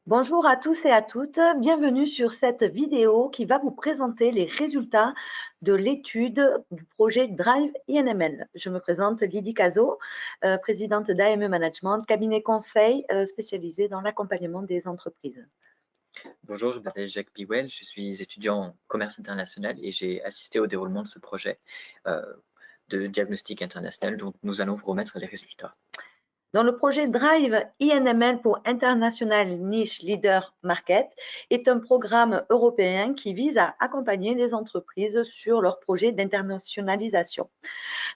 Bonjour à tous et à toutes, bienvenue sur cette vidéo qui va vous présenter les résultats de l'étude du projet Drive INML. Je me présente Lydie Cazot, présidente d'AME Management, cabinet conseil spécialisé dans l'accompagnement des entreprises. Bonjour, je m'appelle Jacques Biwell, je suis étudiant en commerce international et j'ai assisté au déroulement de ce projet euh, de diagnostic international dont nous allons vous remettre les résultats. Dans le projet Drive INML pour International Niche Leader Market est un programme européen qui vise à accompagner les entreprises sur leurs projets d'internationalisation.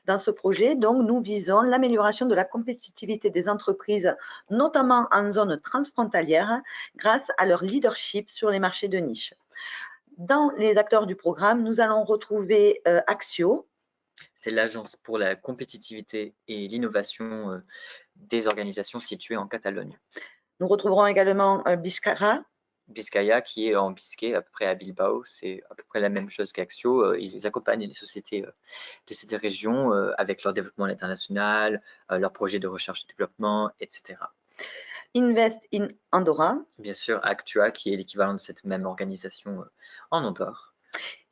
Dans ce projet, donc, nous visons l'amélioration de la compétitivité des entreprises, notamment en zone transfrontalière, grâce à leur leadership sur les marchés de niche. Dans les acteurs du programme, nous allons retrouver Axio. C'est l'Agence pour la compétitivité et l'innovation des organisations situées en Catalogne. Nous retrouverons également Biscara. Biscaya, qui est en Biscay, à peu près à Bilbao, c'est à peu près la même chose qu'Axio. Ils accompagnent les sociétés de cette région avec leur développement à l'international, leurs projets de recherche et développement, etc. Invest in Andorra. Bien sûr, Actua, qui est l'équivalent de cette même organisation en Andorre.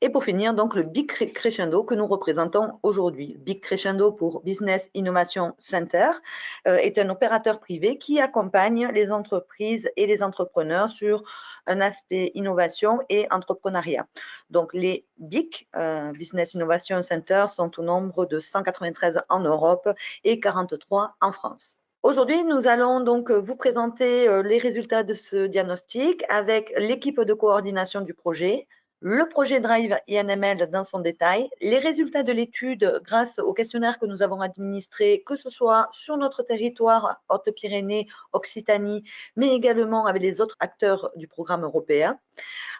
Et pour finir, donc, le Big Crescendo que nous représentons aujourd'hui. Big Crescendo pour Business Innovation Center est un opérateur privé qui accompagne les entreprises et les entrepreneurs sur un aspect innovation et entrepreneuriat. Donc, les BIC, Business Innovation Center, sont au nombre de 193 en Europe et 43 en France. Aujourd'hui, nous allons donc vous présenter les résultats de ce diagnostic avec l'équipe de coordination du projet, le projet Drive INML dans son détail, les résultats de l'étude grâce au questionnaire que nous avons administré, que ce soit sur notre territoire Haute-Pyrénées, Occitanie, mais également avec les autres acteurs du programme européen.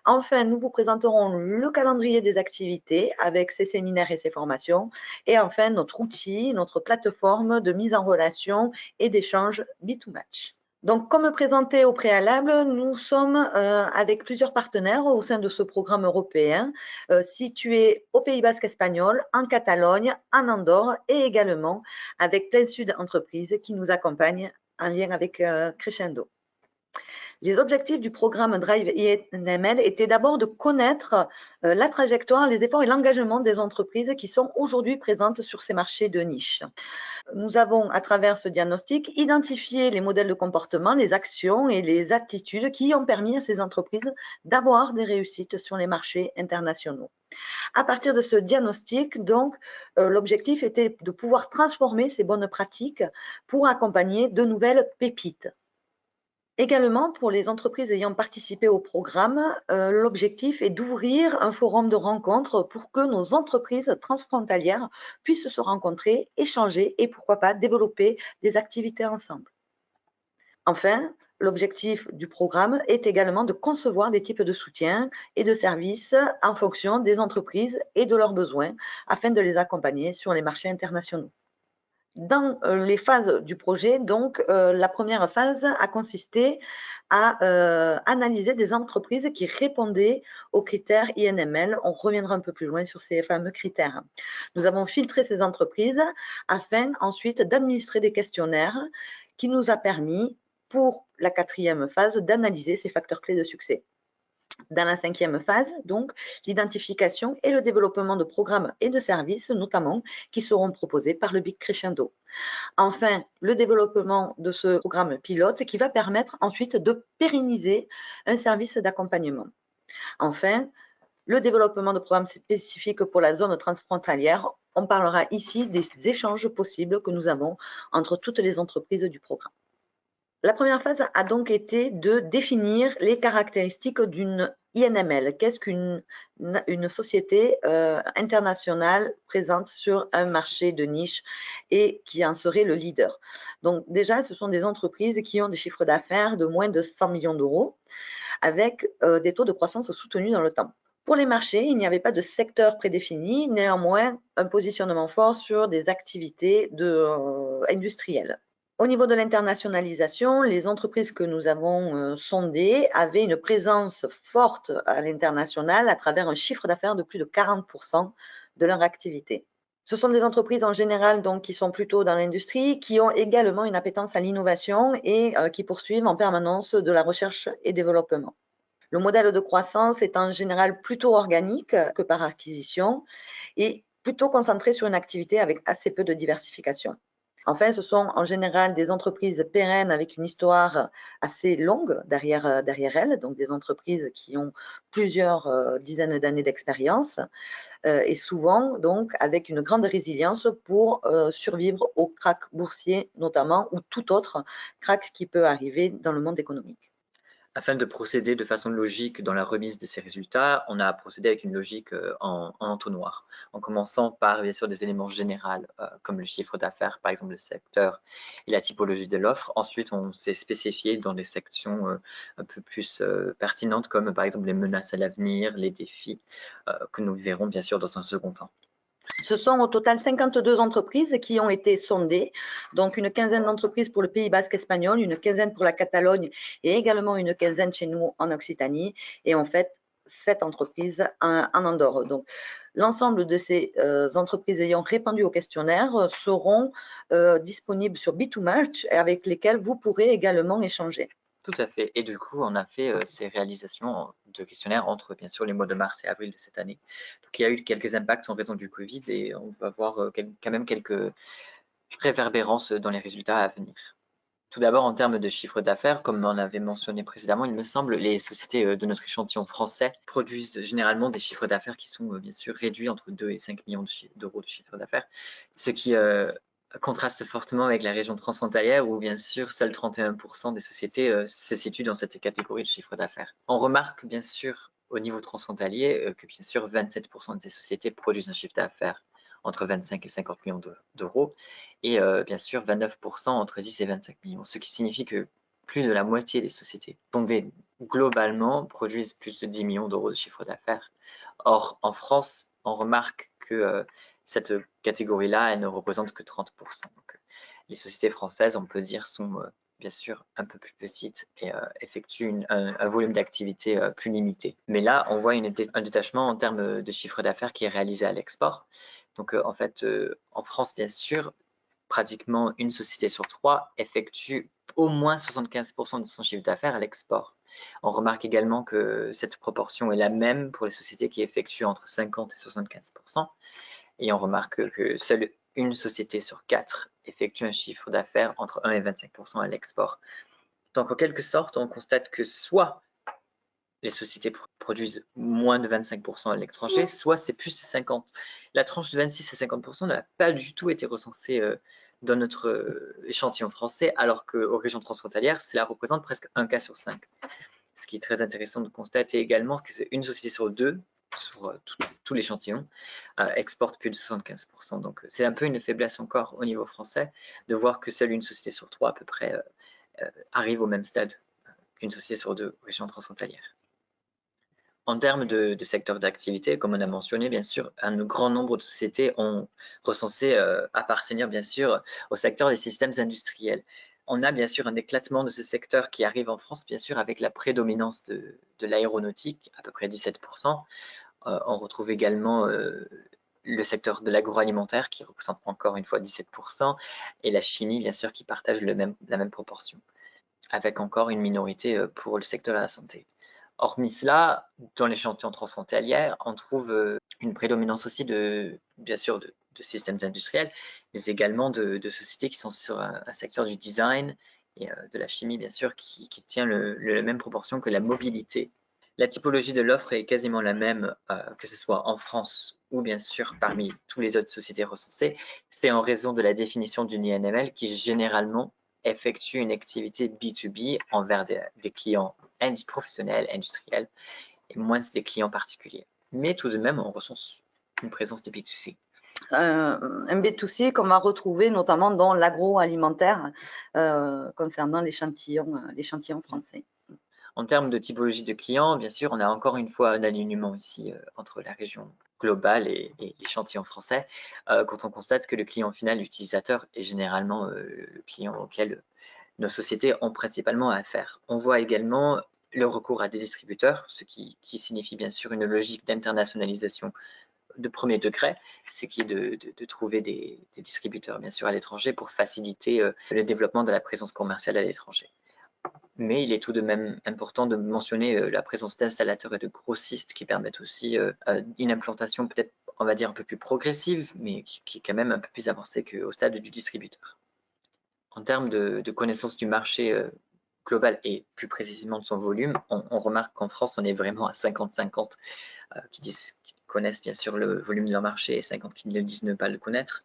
Enfin, nous vous présenterons le calendrier des activités avec ses séminaires et ses formations. Et enfin, notre outil, notre plateforme de mise en relation et d'échange B2Match. Donc, comme présenté au préalable, nous sommes avec plusieurs partenaires au sein de ce programme européen situé au Pays Basque espagnol, en Catalogne, en Andorre et également avec Plein Sud Entreprises qui nous accompagne en lien avec Crescendo. Les objectifs du programme Drive INML étaient d'abord de connaître la trajectoire, les efforts et l'engagement des entreprises qui sont aujourd'hui présentes sur ces marchés de niche. Nous avons, à travers ce diagnostic, identifié les modèles de comportement, les actions et les attitudes qui ont permis à ces entreprises d'avoir des réussites sur les marchés internationaux. À partir de ce diagnostic, donc, l'objectif était de pouvoir transformer ces bonnes pratiques pour accompagner de nouvelles pépites. Également, pour les entreprises ayant participé au programme, l'objectif est d'ouvrir un forum de rencontre pour que nos entreprises transfrontalières puissent se rencontrer, échanger et pourquoi pas développer des activités ensemble. Enfin, l'objectif du programme est également de concevoir des types de soutien et de services en fonction des entreprises et de leurs besoins afin de les accompagner sur les marchés internationaux. Dans les phases du projet, donc, la première phase a consisté à analyser des entreprises qui répondaient aux critères INML. On reviendra un peu plus loin sur ces fameux critères. Nous avons filtré ces entreprises afin ensuite d'administrer des questionnaires qui nous a permis, pour la quatrième phase, d'analyser ces facteurs clés de succès. Dans la cinquième phase, donc, l'identification et le développement de programmes et de services, notamment, qui seront proposés par le Big Crescendo. Enfin, le développement de ce programme pilote qui va permettre ensuite de pérenniser un service d'accompagnement. Enfin, le développement de programmes spécifiques pour la zone transfrontalière. On parlera ici des échanges possibles que nous avons entre toutes les entreprises du programme. La première phase a donc été de définir les caractéristiques d'une INML. Qu'est-ce qu'une société internationale présente sur un marché de niche et qui en serait le leader? Donc déjà, ce sont des entreprises qui ont des chiffres d'affaires de moins de 100 millions d'euros avec des taux de croissance soutenus dans le temps. Pour les marchés, il n'y avait pas de secteur prédéfini, néanmoins un positionnement fort sur des activités industrielles. Au niveau de l'internationalisation, les entreprises que nous avons sondées avaient une présence forte à l'international à travers un chiffre d'affaires de plus de 40% de leur activité. Ce sont des entreprises en général donc, qui sont plutôt dans l'industrie, qui ont également une appétence à l'innovation et qui poursuivent en permanence de la recherche et développement. Le modèle de croissance est en général plutôt organique que par acquisition et plutôt concentré sur une activité avec assez peu de diversification. Enfin, ce sont en général des entreprises pérennes avec une histoire assez longue derrière elles, donc des entreprises qui ont plusieurs dizaines d'années d'expérience et souvent donc avec une grande résilience pour survivre au krach boursier notamment ou tout autre krach qui peut arriver dans le monde économique. Afin de procéder de façon logique dans la remise de ces résultats, on a procédé avec une logique en entonnoir, en commençant par bien sûr des éléments généraux comme le chiffre d'affaires, par exemple le secteur et la typologie de l'offre. Ensuite, on s'est spécifié dans des sections un peu plus pertinentes comme par exemple les menaces à l'avenir, les défis que nous verrons bien sûr dans un second temps. Ce sont au total 52 entreprises qui ont été sondées, donc une quinzaine d'entreprises pour le Pays basque espagnol, une quinzaine pour la Catalogne et également une quinzaine chez nous en Occitanie et en fait 7 entreprises en Andorre. Donc l'ensemble de ces entreprises ayant répondu au questionnaire seront disponibles sur B2Match avec lesquelles vous pourrez également échanger. Tout à fait. Et du coup, on a fait ces réalisations de questionnaires entre, bien sûr, les mois de mars et avril de cette année. Donc, il y a eu quelques impacts en raison du Covid et on va voir quand même quelques réverbérances dans les résultats à venir. Tout d'abord, en termes de chiffre d'affaires, comme on avait mentionné précédemment, il me semble, les sociétés de notre échantillon français produisent généralement des chiffres d'affaires qui sont bien sûr réduits entre 2 et 5 millions d'euros de chiffre d'affaires, ce qui contraste fortement avec la région transfrontalière où bien sûr seuls 31% des sociétés se situent dans cette catégorie de chiffre d'affaires. On remarque bien sûr au niveau transfrontalier que bien sûr 27% des sociétés produisent un chiffre d'affaires entre 25 et 50 millions d'euros et bien sûr 29% entre 10 et 25 millions, ce qui signifie que plus de la moitié des sociétés sondées globalement produisent plus de 10 millions d'euros de chiffre d'affaires. Or, en France, on remarque que cette catégorie-là, elle ne représente que 30%. Donc, les sociétés françaises, on peut dire, sont bien sûr un peu plus petites et effectuent un volume d'activité plus limité. Mais là, on voit un détachement en termes de chiffre d'affaires qui est réalisé à l'export. Donc, en fait, en France, bien sûr, pratiquement une société sur 3 effectue au moins 75% de son chiffre d'affaires à l'export. On remarque également que cette proportion est la même pour les sociétés qui effectuent entre 50 et 75%. Et on remarque que seule une société sur 4 effectue un chiffre d'affaires entre 1 et 25% à l'export. Donc, en quelque sorte, on constate que soit les sociétés produisent moins de 25% à l'étranger, soit c'est plus de 50%. La tranche de 26 à 50% n'a pas du tout été recensée dans notre échantillon français, alors qu'aux régions transfrontalières, cela représente presque un cas sur 5. Ce qui est très intéressant de constater également que c'est une société sur deux, sur tout l'échantillon, exporte plus de 75%. Donc c'est un peu une faiblesse encore au niveau français de voir que seule une société sur trois à peu près arrive au même stade qu'une société sur deux aux régions transfrontalières. En termes de secteur d'activité, comme on a mentionné, bien sûr, un grand nombre de sociétés ont recensé appartenir, bien sûr, au secteur des systèmes industriels. On a bien sûr un éclatement de ce secteur qui arrive en France, bien sûr, avec la prédominance de l'aéronautique, à peu près 17%. On retrouve également le secteur de l'agroalimentaire, qui représente encore une fois 17%, et la chimie, bien sûr, qui partage la même proportion, avec encore une minorité pour le secteur de la santé. Hormis cela, dans l'échantillon transfrontalier, on trouve une prédominance aussi bien sûr, de systèmes industriels, mais également de sociétés qui sont sur un secteur du design et de la chimie, bien sûr, qui tient la même proportion que la mobilité. La typologie de l'offre est quasiment la même, que ce soit en France ou bien sûr parmi toutes les autres sociétés recensées. C'est en raison de la définition d'une INML qui généralement effectue une activité B2B envers des clients professionnels, industriels, et moins des clients particuliers. Mais tout de même, on recense une présence de B2C. Un B2C qu'on va retrouver notamment dans l'agroalimentaire concernant l'échantillon français. En termes de typologie de clients, bien sûr, on a encore une fois un alignement ici entre la région globale et l'échantillon français, quand on constate que le client final utilisateur est généralement le client auquel nos sociétés ont principalement affaire. On voit également le recours à des distributeurs, ce qui signifie bien sûr une logique d'internationalisation de premier degré, c'est qui est de trouver des distributeurs, bien sûr, à l'étranger pour faciliter le développement de la présence commerciale à l'étranger. Mais il est tout de même important de mentionner la présence d'installateurs et de grossistes qui permettent aussi une implantation peut-être, on va dire, un peu plus progressive, mais qui est quand même un peu plus avancée qu'au stade du distributeur. En termes de connaissance du marché global et plus précisément de son volume, on remarque qu'en France, on est vraiment à 50-50 qui connaissent bien sûr le volume de leur marché et 50 qui ne disent ne pas le connaître.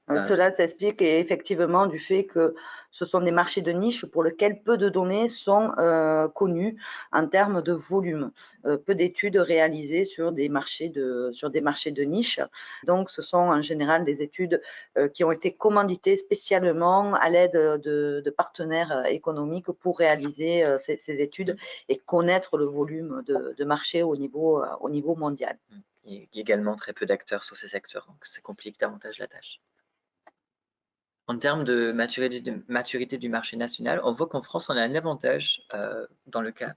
Cela s'explique effectivement du fait que ce sont des marchés de niche pour lesquels peu de données sont connues en termes de volume. Peu d'études réalisées sur des marchés de niche. Donc, ce sont en général des études qui ont été commanditées spécialement à l'aide de partenaires économiques pour réaliser ces études et connaître le volume de marché au niveau mondial. Il y a également très peu d'acteurs sur ces secteurs, donc ça complique davantage la tâche. En termes de maturité du marché national, on voit qu'en France, on a un avantage dans le cas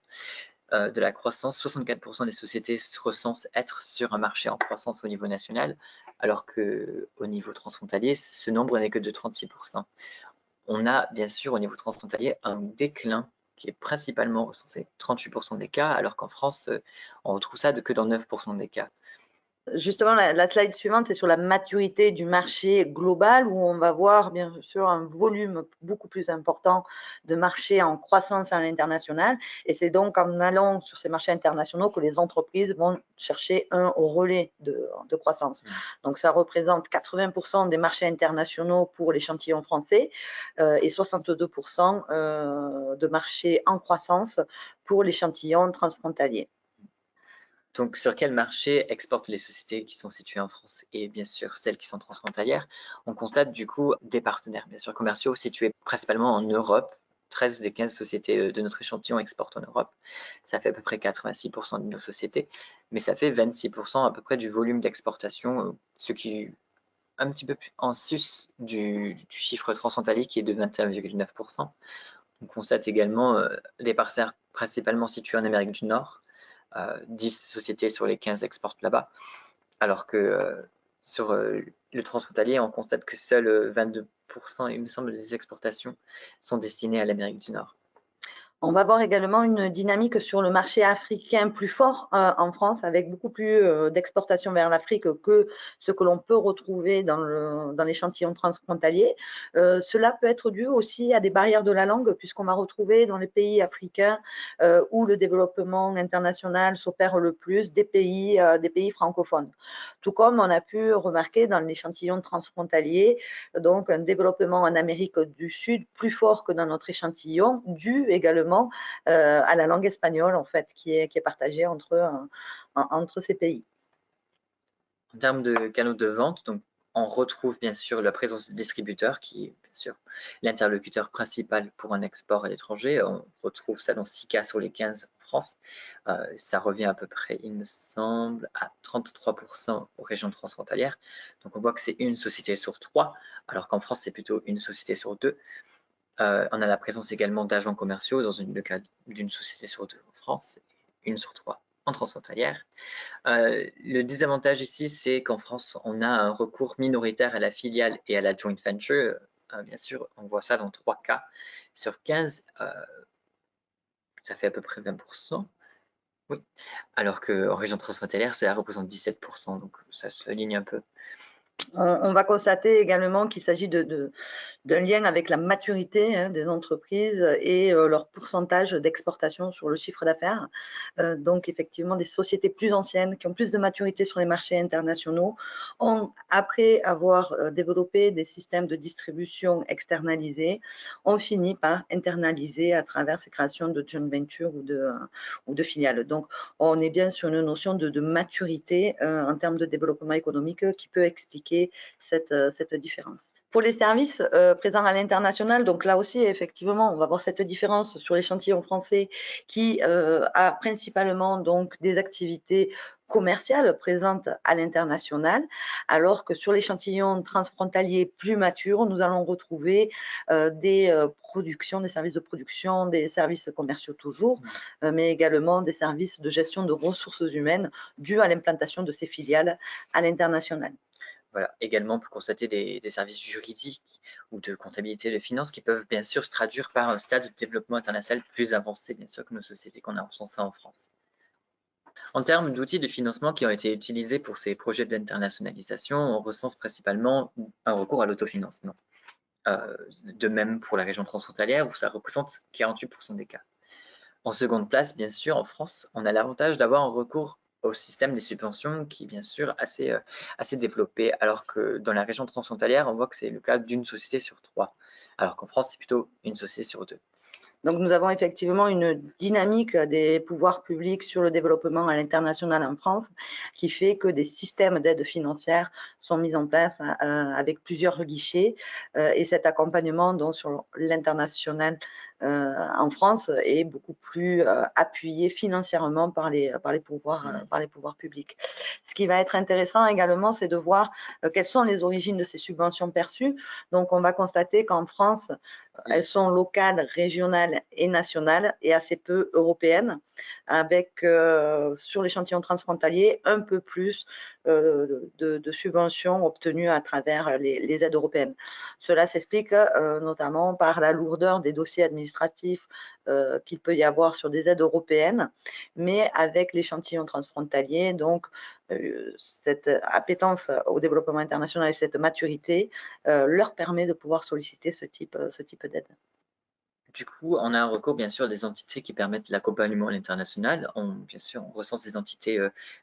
de la croissance. 64% des sociétés se recensent être sur un marché en croissance au niveau national, alors qu'au niveau transfrontalier, ce nombre n'est que de 36%. On a bien sûr au niveau transfrontalier un déclin qui est principalement recensé 38% des cas, alors qu'en France, on retrouve ça que dans 9% des cas. Justement, la slide suivante, c'est sur la maturité du marché global où on va voir bien sûr un volume beaucoup plus important de marchés en croissance à l'international. Et c'est donc en allant sur ces marchés internationaux que les entreprises vont chercher un relais de croissance. Donc, ça représente 80% des marchés internationaux pour l'échantillon français et 62% de marchés en croissance pour l'échantillon transfrontalier. Donc, sur quel marché exportent les sociétés qui sont situées en France et bien sûr celles qui sont transfrontalières? On constate du coup des partenaires, bien sûr, commerciaux situés principalement en Europe. 13 des 15 sociétés de notre échantillon exportent en Europe. Ça fait à peu près 86% de nos sociétés, mais ça fait 26% à peu près du volume d'exportation, ce qui est un petit peu plus en sus du chiffre transfrontalier qui est de 21,9%. On constate également des partenaires principalement situés en Amérique du Nord. 10 sociétés sur les 15 exportent là-bas, alors que sur le transfrontalier, on constate que seuls 22%, il me semble, des exportations sont destinées à l'Amérique du Nord. On va voir également une dynamique sur le marché africain plus fort en France, avec beaucoup plus d'exportation vers l'Afrique que ce que l'on peut retrouver dans l'échantillon transfrontalier. Cela peut être dû aussi à des barrières de la langue, puisqu'on va retrouver dans les pays africains où le développement international s'opère le plus des pays francophones. Tout comme on a pu remarquer dans l'échantillon transfrontalier, donc un développement en Amérique du Sud plus fort que dans notre échantillon, dû également à la langue espagnole en fait, qui est partagée entre ces pays. En termes de canaux de vente, donc on retrouve bien sûr la présence de distributeurs qui est bien sûr l'interlocuteur principal pour un export à l'étranger. On retrouve ça dans 6 cas sur les 15 en France. Ça revient à peu près, il me semble, à 33% aux régions transfrontalières. Donc on voit que c'est une société sur 3, alors qu'en France c'est plutôt une société sur 2. On a la présence également d'agents commerciaux dans le cas d'une société sur 2 en France, une sur 3 en transfrontalière. Le désavantage ici, c'est qu'en France, on a un recours minoritaire à la filiale et à la joint venture. Bien sûr, on voit ça dans 3 cas sur 15. Ça fait à peu près 20%. Oui. Alors qu'en région transfrontalière, ça représente 17%. Donc, ça se aligne un peu. On va constater également qu'il s'agit d'un lien avec la maturité des entreprises et leur pourcentage d'exportation sur le chiffre d'affaires. Donc, effectivement, des sociétés plus anciennes qui ont plus de maturité sur les marchés internationaux ont, après avoir développé des systèmes de distribution externalisés, ont fini par internaliser à travers ces créations de joint venture ou de filiales. Donc, on est bien sur une notion de maturité en termes de développement économique qui peut expliquer cette différence. Pour les services présents à l'international, donc là aussi, effectivement, on va voir cette différence sur l'échantillon français qui a principalement donc des activités commerciale présente à l'international, alors que sur l'échantillon transfrontalier plus mature, nous allons retrouver des productions, des services de production, des services commerciaux toujours, mais également des services de gestion de ressources humaines dus à l'implantation de ces filiales à l'international. Voilà. Également, on peut constater des services juridiques ou de comptabilité, de finances qui peuvent bien sûr se traduire par un stade de développement international plus avancé, bien sûr, que nos sociétés qu'on a recensées en France. En termes d'outils de financement qui ont été utilisés pour ces projets d'internationalisation, on recense principalement un recours à l'autofinancement. De même pour la région transfrontalière où ça représente 48% des cas. En seconde place, bien sûr, en France, on a l'avantage d'avoir un recours au système des subventions qui est bien sûr assez développé, alors que dans la région transfrontalière, on voit que c'est le cas d'une société sur 3, alors qu'en France, c'est plutôt une société sur 2. Donc, nous avons effectivement une dynamique des pouvoirs publics sur le développement à l'international en France qui fait que des systèmes d'aide financière sont mis en place avec plusieurs guichets et cet accompagnement donc, sur l'international en France est beaucoup plus appuyé financièrement par les pouvoirs publics. Ce qui va être intéressant également, c'est de voir quelles sont les origines de ces subventions perçues. Donc, on va constater qu'en France, elles sont locales, régionales et nationales et assez peu européennes, avec sur l'échantillon transfrontalier un peu plus de subventions obtenues à travers les aides européennes. Cela s'explique notamment par la lourdeur des dossiers administratifs qu'il peut y avoir sur des aides européennes, mais avec l'échantillon transfrontalier, donc cette appétence au développement international et cette maturité leur permet de pouvoir solliciter ce type d'aide. Du coup, on a un recours bien sûr à des entités qui permettent l'accompagnement à l'international. Bien sûr, on recense des entités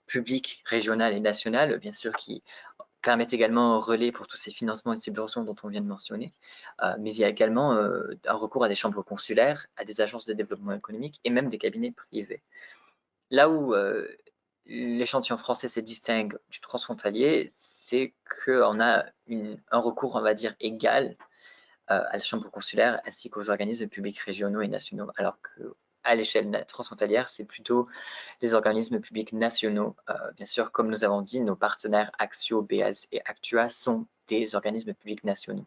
publiques, régionales et nationales, bien sûr, qui permettent également un relais pour tous ces financements et subventions dont on vient de mentionner. Mais il y a également un recours à des chambres consulaires, à des agences de développement économique et même des cabinets privés. Là où l'échantillon français se distingue du transfrontalier, c'est qu'on a un recours, on va dire, égal à la chambre consulaire ainsi qu'aux organismes publics régionaux et nationaux, alors qu'à l'échelle transfrontalière, c'est plutôt les organismes publics nationaux. Bien sûr, comme nous avons dit, nos partenaires Axio, BEAS et Actua sont des organismes publics nationaux.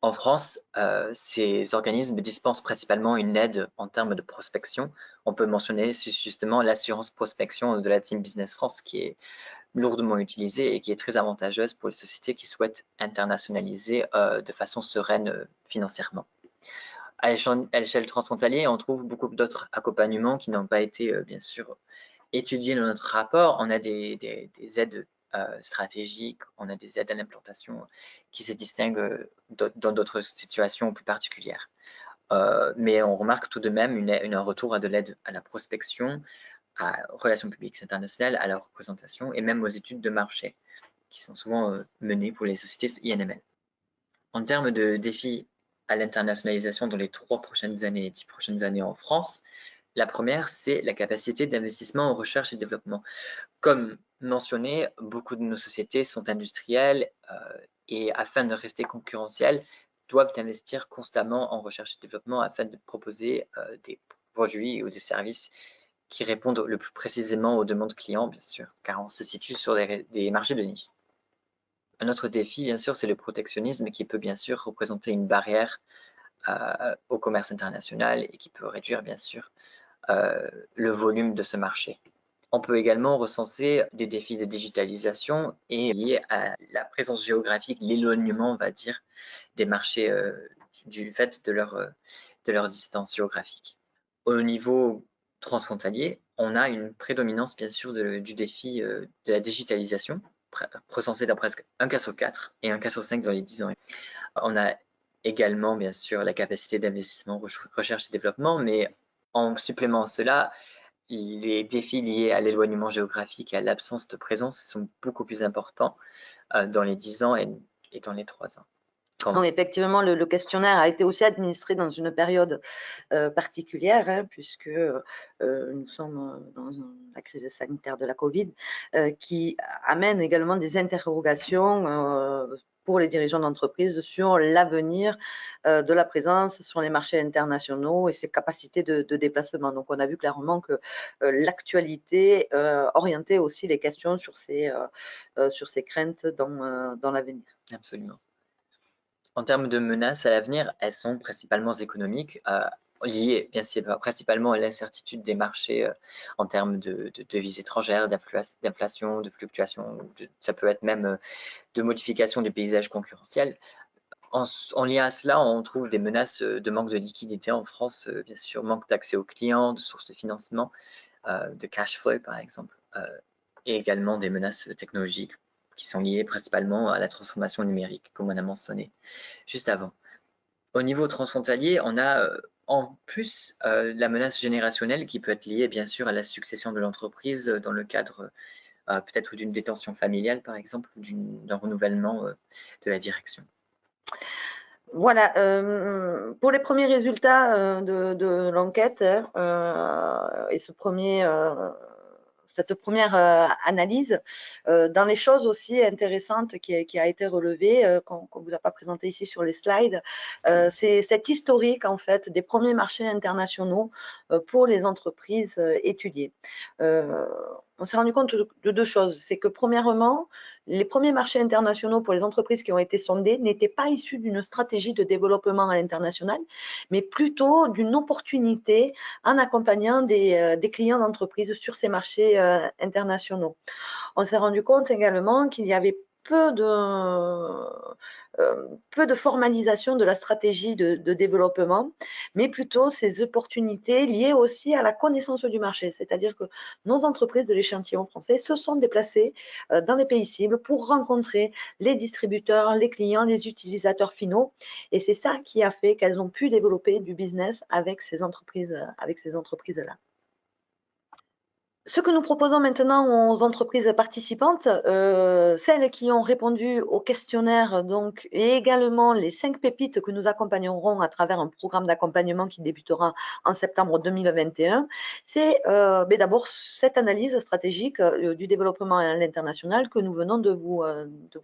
En France, ces organismes dispensent principalement une aide en termes de prospection. On peut mentionner justement l'assurance prospection de la Team Business France qui est lourdement utilisée et qui est très avantageuse pour les sociétés qui souhaitent internationaliser de façon sereine financièrement. À l'échelle transfrontalière, on trouve beaucoup d'autres accompagnements qui n'ont pas été bien sûr étudiés dans notre rapport. On a des aides stratégiques, on a des aides à l'implantation qui se distinguent dans d'autres situations plus particulières. Mais on remarque tout de même un retour à de l'aide à la prospection, à relations publiques internationales, à la représentation et même aux études de marché qui sont souvent menées pour les sociétés INML. En termes de défis à l'internationalisation dans les 3 prochaines années et 10 prochaines années en France, la première, c'est la capacité d'investissement en recherche et développement. Comme mentionné, beaucoup de nos sociétés sont industrielles et afin de rester concurrentielles, doivent investir constamment en recherche et développement afin de proposer des produits ou des services qui répondent le plus précisément aux demandes clients, bien sûr, car on se situe sur des marchés de niche. Un autre défi, bien sûr, c'est le protectionnisme qui peut bien sûr représenter une barrière au commerce international et qui peut réduire bien sûr le volume de ce marché. On peut également recenser des défis de digitalisation et liés à la présence géographique, l'éloignement, on va dire, des marchés du fait de leur distance géographique. Au niveau transfrontalier, on a une prédominance bien sûr du défi de la digitalisation, recensé dans presque 1 cas sur 4 et 1 cas sur 5 dans les 10 ans. On a également bien sûr la capacité d'investissement recherche et développement, mais en supplément à cela, les défis liés à l'éloignement géographique et à l'absence de présence sont beaucoup plus importants dans les 10 ans et dans les 3 ans. Donc, effectivement, le questionnaire a été aussi administré dans une période particulière, hein, puisque nous sommes dans la crise sanitaire de la Covid, qui amène également des interrogations pour les dirigeants d'entreprise sur l'avenir de la présence sur les marchés internationaux et ses capacités de déplacement. Donc, on a vu clairement que l'actualité orientait aussi les questions sur ces craintes dans l'avenir. Absolument. En termes de menaces à l'avenir, elles sont principalement économiques, liées bien sûr principalement à l'incertitude des marchés en termes de devises étrangères, d'inflation, de fluctuations, ça peut être même de modification du paysage concurrentiel. En lien à cela, on trouve des menaces de manque de liquidité en France, bien sûr, manque d'accès aux clients, de sources de financement, de cash flow par exemple, et également des menaces technologiques qui sont liées principalement à la transformation numérique, comme on a mentionné juste avant. Au niveau transfrontalier, on a en plus la menace générationnelle qui peut être liée bien sûr à la succession de l'entreprise dans le cadre peut-être d'une détention familiale par exemple, ou d'un renouvellement de la direction. Voilà, pour les premiers résultats de l'enquête et cette première analyse, dans les choses aussi intéressantes qui a été relevée, qu'on ne vous a pas présenté ici sur les slides, c'est cet historique en fait des premiers marchés internationaux pour les entreprises étudiées. On s'est rendu compte de deux choses. C'est que premièrement, les premiers marchés internationaux pour les entreprises qui ont été sondées n'étaient pas issus d'une stratégie de développement à l'international, mais plutôt d'une opportunité en accompagnant des clients d'entreprises sur ces marchés internationaux. On s'est rendu compte également qu'il y avait peu de formalisation de la stratégie de développement, mais plutôt ces opportunités liées aussi à la connaissance du marché. C'est-à-dire que nos entreprises de l'échantillon français se sont déplacées dans les pays cibles pour rencontrer les distributeurs, les clients, les utilisateurs finaux. Et c'est ça qui a fait qu'elles ont pu développer du business avec ces entreprises-là. Ce que nous proposons maintenant aux entreprises participantes, celles qui ont répondu au questionnaire donc, et également les 5 pépites que nous accompagnerons à travers un programme d'accompagnement qui débutera en septembre 2021, c'est d'abord cette analyse stratégique du développement à l'international que nous venons de vous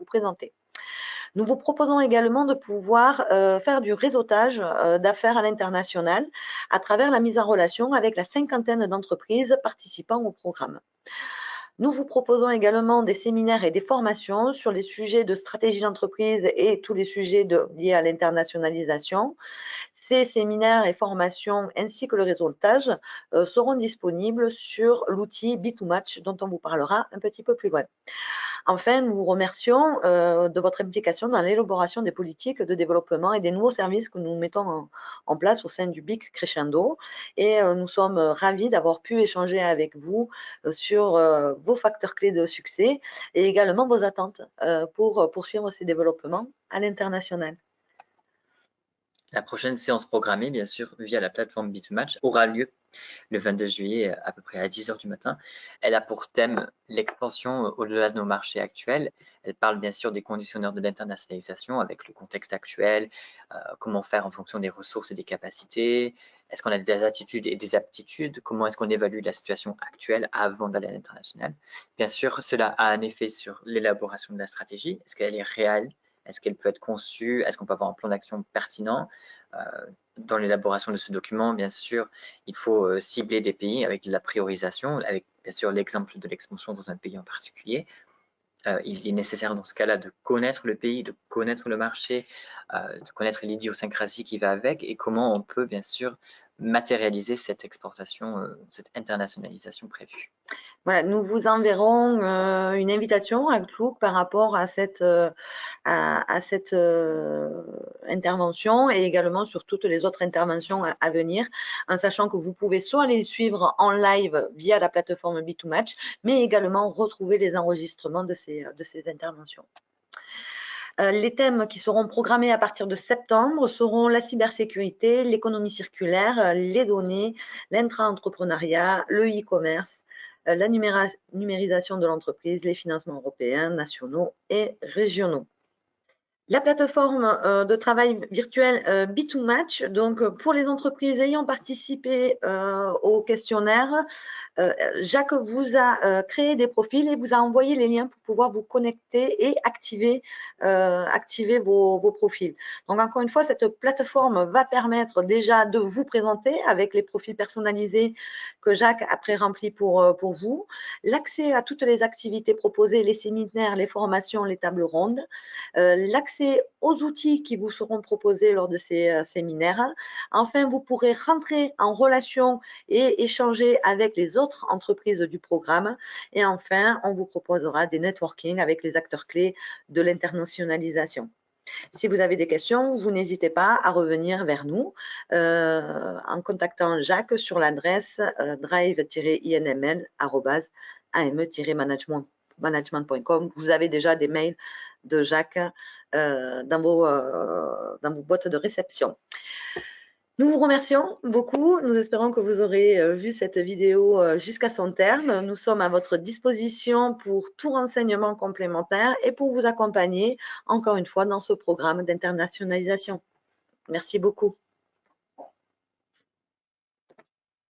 présenter. Nous vous proposons également de pouvoir faire du réseautage d'affaires à l'international à travers la mise en relation avec la 50aine d'entreprises participant au programme. Nous vous proposons également des séminaires et des formations sur les sujets de stratégie d'entreprise et tous les sujets liés à l'internationalisation. Ces séminaires et formations ainsi que le réseautage seront disponibles sur l'outil B2Match dont on vous parlera un petit peu plus loin. Enfin, nous vous remercions de votre implication dans l'élaboration des politiques de développement et des nouveaux services que nous mettons en place au sein du BIC Crescendo. Et nous sommes ravis d'avoir pu échanger avec vous sur vos facteurs clés de succès et également vos attentes pour poursuivre ces développements à l'international. La prochaine séance programmée, bien sûr, via la plateforme B2Match, aura lieu le 22 juillet à peu près à 10 h du matin. Elle a pour thème l'expansion au-delà de nos marchés actuels. Elle parle bien sûr des conditionneurs de l'internationalisation avec le contexte actuel, comment faire en fonction des ressources et des capacités, est-ce qu'on a des attitudes et des aptitudes, comment est-ce qu'on évalue la situation actuelle avant d'aller à l'international. Bien sûr, cela a un effet sur l'élaboration de la stratégie. Est-ce qu'elle est réelle? Est-ce qu'elle peut être conçue? Est-ce qu'on peut avoir un plan d'action pertinent? Dans l'élaboration de ce document, bien sûr, il faut cibler des pays avec de la priorisation, avec bien sûr l'exemple de l'expansion dans un pays en particulier. Il est nécessaire dans ce cas-là de connaître le pays, de connaître le marché, de connaître l'idiosyncrasie qui va avec et comment on peut bien sûr matérialiser cette exportation, cette internationalisation prévue. Voilà, nous vous enverrons une invitation à Outlook par rapport à cette intervention et également sur toutes les autres interventions à venir, en sachant que vous pouvez soit les suivre en live via la plateforme B2Match, mais également retrouver les enregistrements de ces interventions. Les thèmes qui seront programmés à partir de septembre seront la cybersécurité, l'économie circulaire, les données, l'intra-entrepreneuriat, le e-commerce, la numérisation de l'entreprise, les financements européens, nationaux et régionaux. La plateforme de travail virtuel B2Match, donc pour les entreprises ayant participé au questionnaire, Jacques vous a créé des profils et vous a envoyé les liens pour pouvoir vous connecter et activer vos profils. Donc, encore une fois, cette plateforme va permettre déjà de vous présenter avec les profils personnalisés que Jacques a pré-remplis pour vous, l'accès à toutes les activités proposées, les séminaires, les formations, les tables rondes, l'accès aux outils qui vous seront proposés lors de ces séminaires. Enfin, vous pourrez rentrer en relation et échanger avec les autres entreprises du programme. Et enfin, on vous proposera des networking avec les acteurs clés de l'internationalisation. Si vous avez des questions, vous n'hésitez pas à revenir vers nous en contactant Jacques sur l'adresse drive-inml@ame-management.com. Vous avez déjà des mails de Jacques dans vos boîtes de réception. Nous vous remercions beaucoup. Nous espérons que vous aurez vu cette vidéo jusqu'à son terme. Nous sommes à votre disposition pour tout renseignement complémentaire et pour vous accompagner, encore une fois, dans ce programme d'internationalisation. Merci beaucoup.